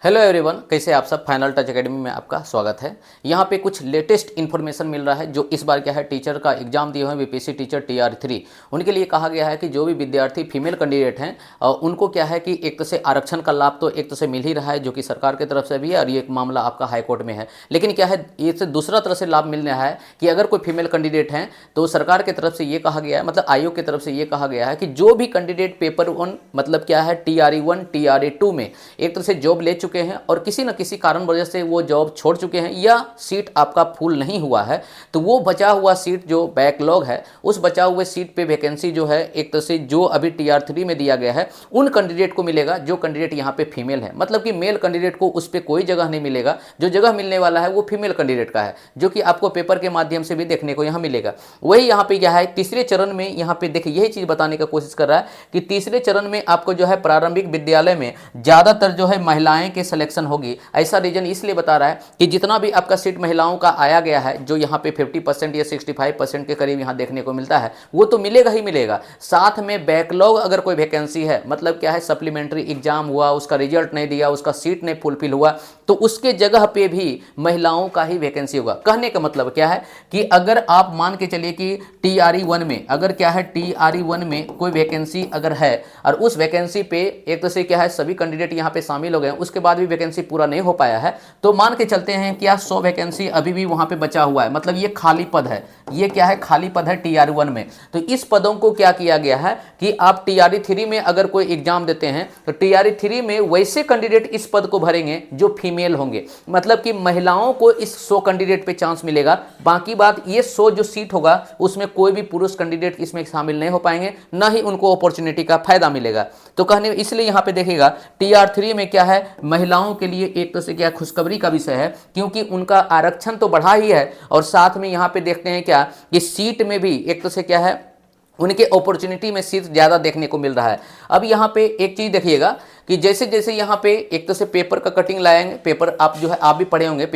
Hello everyone, कैसे आप सब। फाइनल टच एकेडमी में आपका स्वागत है। यहाँ पे कुछ लेटेस्ट इन्फॉर्मेशन मिल रहा है जो इस बार क्या है टीचर का एग्जाम दिए हुए हैं बीपीएससी टीचर TR3 उनके लिए कहा गया है कि जो भी विद्यार्थी फीमेल कैंडिडेट हैं उनको क्या है कि एक तो से आरक्षण का लाभ तो एक तो से मिल ही रहा है जो कि सरकार की तरफ से भी है और ये एक मामला आपका हाईकोर्ट में है। लेकिन क्या है ये से दूसरा तरह से लाभ मिल रहा है कि अगर कोई फीमेल कैंडिडेट हैं तो सरकार की तरफ से ये कहा गया है, मतलब आयोग की तरफ से ये कहा गया है कि जो भी कैंडिडेट पेपर 1 मतलब क्या है TRE1 TRE2 में एक तरह से जॉब ले चुके हैं और किसी न किसी कारण वजह से वो जॉब छोड़ चुके हैं या सीट आपका फुल नहीं हुआ है तो वो बचा हुआ सीट जो बैकलॉग है उस बचा हुए सीट पे वैकेंसी जो है एक तरह से जो अभी TR3 में दिया गया है उन कैंडिडेट को मिलेगा जो कैंडिडेट यहाँ पे फीमेल है। मतलब कि मेल कैंडिडेट को उस पर कोई जगह नहीं मिलेगा, जो जगह मिलने वाला है वो फीमेल कैंडिडेट का है जो कि आपको पेपर के माध्यम से भी देखने को यहाँ मिलेगा। वही यहाँ पे क्या है तीसरे चरण में, यहाँ पे देखिए यही चीज बताने का कोशिश कर रहा है कि तीसरे चरण में आपको जो है प्रारंभिक विद्यालय में ज्यादातर जो है महिलाएं के सिलेक्शन होगी। ऐसा रीजन इसलिए बता रहा है कि जितना भी आपका सीट महिलाओं का आया गया है जो यहाँ पे 50% या 65% के करीब यहाँ देखने को मिलता है वो तो मिलेगा ही मिलेगा। साथ में बैकलॉग अगर कोई वैकेंसी है, मतलब क्या है सप्लीमेंट्री एग्जाम हुआ, उसका रिजल्ट नहीं दिया, उसका सीट नहीं फुलफिल हुआ तो उसके जगह पे भी महिलाओं का ही वैकेंसी होगा। कहने का मतलब क्या है कि अगर आप मान के चलिए कि TRE1 में अगर क्या है TRE1 में कोई वैकेंसी अगर है और उस वैकेंसी पे एक तो से क्या है सभी कैंडिडेट यहाँ पे शामिल हो गए, उसके बाद भी वैकेंसी पूरा नहीं हो पाया है तो मान के चलते हैं कि 100 वैकेंसी अभी भी वहां पे बचा हुआ है, मतलब ये खाली पद है, ये क्या है खाली पद है TR1 में। तो इस पदों को क्या किया गया है कि आप TRE3 में अगर कोई एग्जाम देते हैं तो TRE3 में वैसे कैंडिडेट इस पद को भरेंगे जो फीमेल होंगे, मतलब कि महिलाओं को इस 100 कैंडिडेट पे चांस मिलेगा। बाकी बात ये 100 जो सीट होगा उसमें कोई भी पुरुष कैंडिडेट इसमें शामिल नहीं हो पाएंगे, ना ही उनको अपॉर्चुनिटी का फायदा मिलेगा। तो कहने इसलिए यहाँ पे देखिएगा TR3 में क्या है महिलाओं के लिए एक तो से क्या खुशखबरी का विषय है क्योंकि उनका आरक्षण तो बढ़ा ही है और साथ में यहाँ पे देखते हैं क्या कि सीट में भी एक तो से क्या है उनके अपॉर्चुनिटी में सीट ज़्यादा देखने को मिल रहा है। अब यहाँ पे एक चीज़ देखिएगा कि जैसे जैसे यहाँ पे एक तो से पेपर का कटिंग लाएंगे, पेपर आप जो है आप भी पढ़े होंगे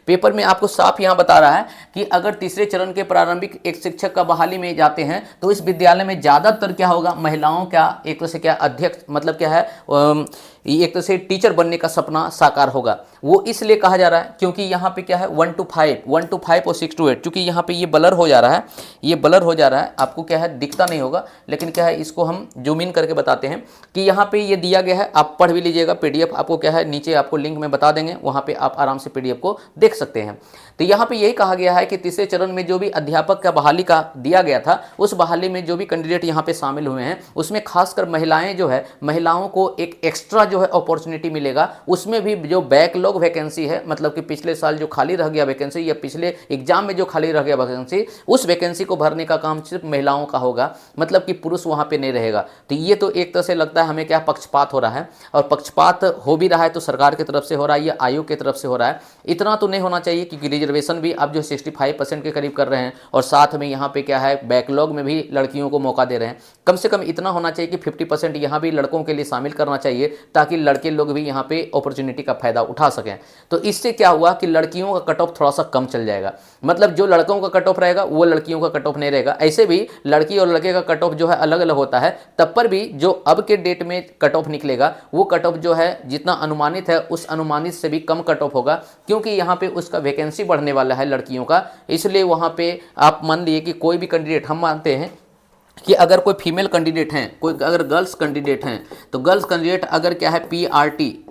पेपर में आपको साफ यहाँ बता रहा है कि अगर तीसरे चरण के प्रारंभिक एक शिक्षक का बहाली में जाते हैं तो इस विद्यालय में ज़्यादातर क्या होगा महिलाओं का एक तो से क्या अध्यक्ष मतलब क्या है एक तो से टीचर बनने का सपना साकार होगा। वो इसलिए कहा जा रहा है क्योंकि यहाँ पे क्या है 1 to 5 और 6 to 8, क्योंकि यहाँ पे ये ब्लर हो जा रहा है, ये ब्लर हो जा रहा है, आपको क्या है दिखता नहीं होगा लेकिन क्या है इसको हम जूम इन करके बताते हैं कि यहाँ पे ये दिया गया है। आप पढ़ भी लीजिएगा, PDF आपको क्या है नीचे आपको लिंक में बता देंगे, वहाँ पे आप आराम से PDF को देख सकते हैं। तो यहाँ पे यही कहा गया है कि तीसरे चरण में जो भी अध्यापक का बहाली का दिया गया था उस बहाली में जो भी कैंडिडेट यहाँ पे शामिल हुए हैं उसमें खासकर महिलाएं जो है महिलाओं को एक एक्स्ट्रा जो है अपॉर्चुनिटी मिलेगा। उसमें भी जो बैकलॉग वैकेंसी है, मतलब कि पिछले साल जो खाली रह गया वैकेंसी या पिछले एग्जाम में जो खाली रह गया वैकेंसी, उस वैकेंसी को भरने का काम सिर्फ महिलाओं का होगा, मतलब कि पुरुष वहाँ पे नहीं रहेगा। तो ये तो एक तरह से लगता है हमें क्या पक्षपात हो रहा है, और पक्षपात हो भी रहा है तो सरकार की तरफ से हो रहा है या आयोग की तरफ से हो रहा है। इतना तो नहीं होना चाहिए क्योंकि रिजर्वेशन भी आप जो 65% के करीब कर रहे हैं और साथ में यहाँ पे क्या है बैकलॉग में भी लड़कियों को मौका दे रहे हैं। कम से कम इतना होना चाहिए कि 50% यहाँ भी लड़कों के लिए शामिल करना चाहिए ताकि लड़के लोग भी यहाँ पे अपॉर्चुनिटी का फायदा उठा सकें। तो इससे क्या हुआ कि लड़कियों का कट ऑफ थोड़ा सा कम चल जाएगा, मतलब जो लड़कों का कट ऑफ रहेगा वो लड़कियों का कट ऑफ नहीं रहेगा। ऐसे भी लड़की और लड़के का कट ऑफ जो है अलग अलग होता है, तब पर भी जो अब के डेट में कट ऑफ निकलेगा वो कट ऑफ जो है जितना अनुमानित है उस अनुमानित से भी कम कट ऑफ होगा क्योंकि यहाँ पे उसका वैकेंसी बढ़ने वाला है लड़कियों का। इसलिए वहाँ पे आप मान लिए कि कोई भी कैंडिडेट, हम मानते हैं कि अगर कोई फीमेल कैंडिडेट हैं, कोई अगर गर्ल्स कैंडिडेट हैं तो गर्ल्स कैंडिडेट अगर क्या है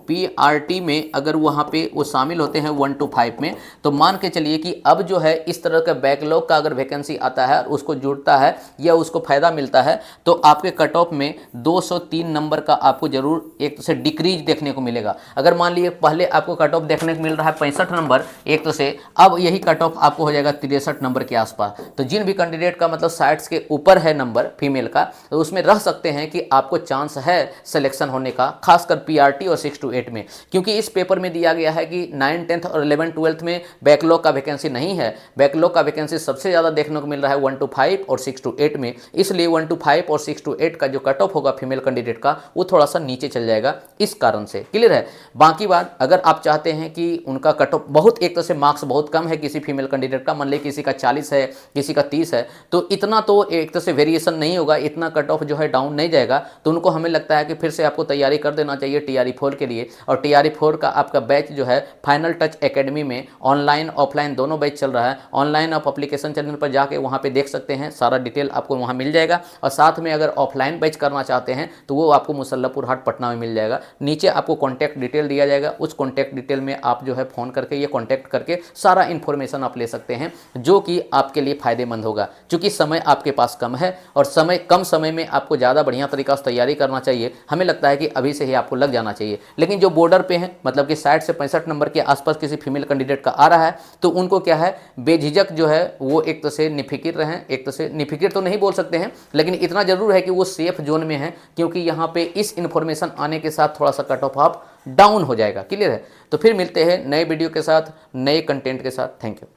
PRT में अगर वहाँ पे वो शामिल होते हैं 1 to 5 में, तो मान के चलिए कि अब जो है इस तरह का बैकलॉग का अगर वैकेंसी आता है और उसको जुड़ता है या उसको फायदा मिलता है तो आपके कट ऑफ में 203 नंबर का आपको जरूर एक तो से डिक्रीज देखने को मिलेगा। अगर मान लीजिए पहले आपको कट ऑफ देखने को मिल रहा है 65 नंबर एक तो से, अब यही कट ऑफ आपको हो जाएगा 63 नंबर के आसपास। तो जिन भी कैंडिडेट का मतलब 60 के ऊपर है नंबर फीमेल का तो उसमें रह सकते हैं कि आपको चांस है सिलेक्शन होने का, खासकर PRT और 6 to 8 में, क्योंकि इस पेपर में दिया गया है कि 9, 10th और 11, 12th में बैकलॉग का वैकेंसी नहीं है। बैकलॉग का वैकेंसी सबसे ज़्यादा देखने को मिल रहा है 1 to 5 और 6 to 8 में, इसलिए 1 to 5 और 6 to 8 का जो कट ऑफ होगा फीमेल कैंडिडेट का वो थोड़ा सा नीचे चल जाएगा। इस कारण से क्लियर है। बाकी बात अगर आप चाहते हैं कि उनका कट ऑफ बहुत एक तरह से मार्क्स बहुत कम है किसी फीमेल कैंडिडेट का, मान लीजिए किसी का 40 है किसी का 30 है, तो इतना तो एक तरह से वेरिएशन नहीं होगा, इतना कट ऑफ जो है डाउन नहीं जाएगा। तो उनको हमें लगता है कि फिर से आपको तैयारी कर देना चाहिए TRE4 के लिए, और TRE4 का आपका बैच जो है फाइनल टच एकेडमी में ऑनलाइन ऑफलाइन दोनों बैच चल रहा है। ऑनलाइन आप एप्लीकेशन चैनल पर जाके वहाँ पे देख सकते हैं, सारा डिटेल आपको वहाँ मिल जाएगा। और साथ में अगर ऑफलाइन बैच करना चाहते हैं तो वो आपको मुसल्लपुर हाट पटना में मिल जाएगा। नीचे आपको कॉन्टैक्ट डिटेल दिया जाएगा, उस कॉन्टैक्ट डिटेल में आप जो है फ़ोन करके ये कॉन्टैक्ट करके सारा इन्फॉर्मेशन आप ले सकते हैं, जो कि आपके लिए फ़ायदेमंद होगा। क्योंकि समय आपके पास कम है और कम समय में आपको ज़्यादा बढ़िया तरीका से तैयारी करना चाहिए। हमें लगता है कि अभी से ही आपको लग जाना चाहिए, लेकिन जो बॉर्डर पे हैं, मतलब कि 60 से 65 नंबर के आसपास किसी फीमेल कैंडिडेट का आ रहा है, तो उनको क्या है, बेझिझक जो है वो एक तरह से निफिकिर रहें। एक तरह से निफिकिर तो नहीं बोल सकते हैं, लेकिन इतना जरूर है कि वो सेफ जोन में है, क्योंकि यहाँ पे इस इन्फॉर्मेशन आने के साथ थोड़ा सा कट ऑफ आप डाउन हो जाएगा। क्लियर है? तो फिर मिलते हैं नए वीडियो के साथ, नए कंटेंट के साथ। Thank you.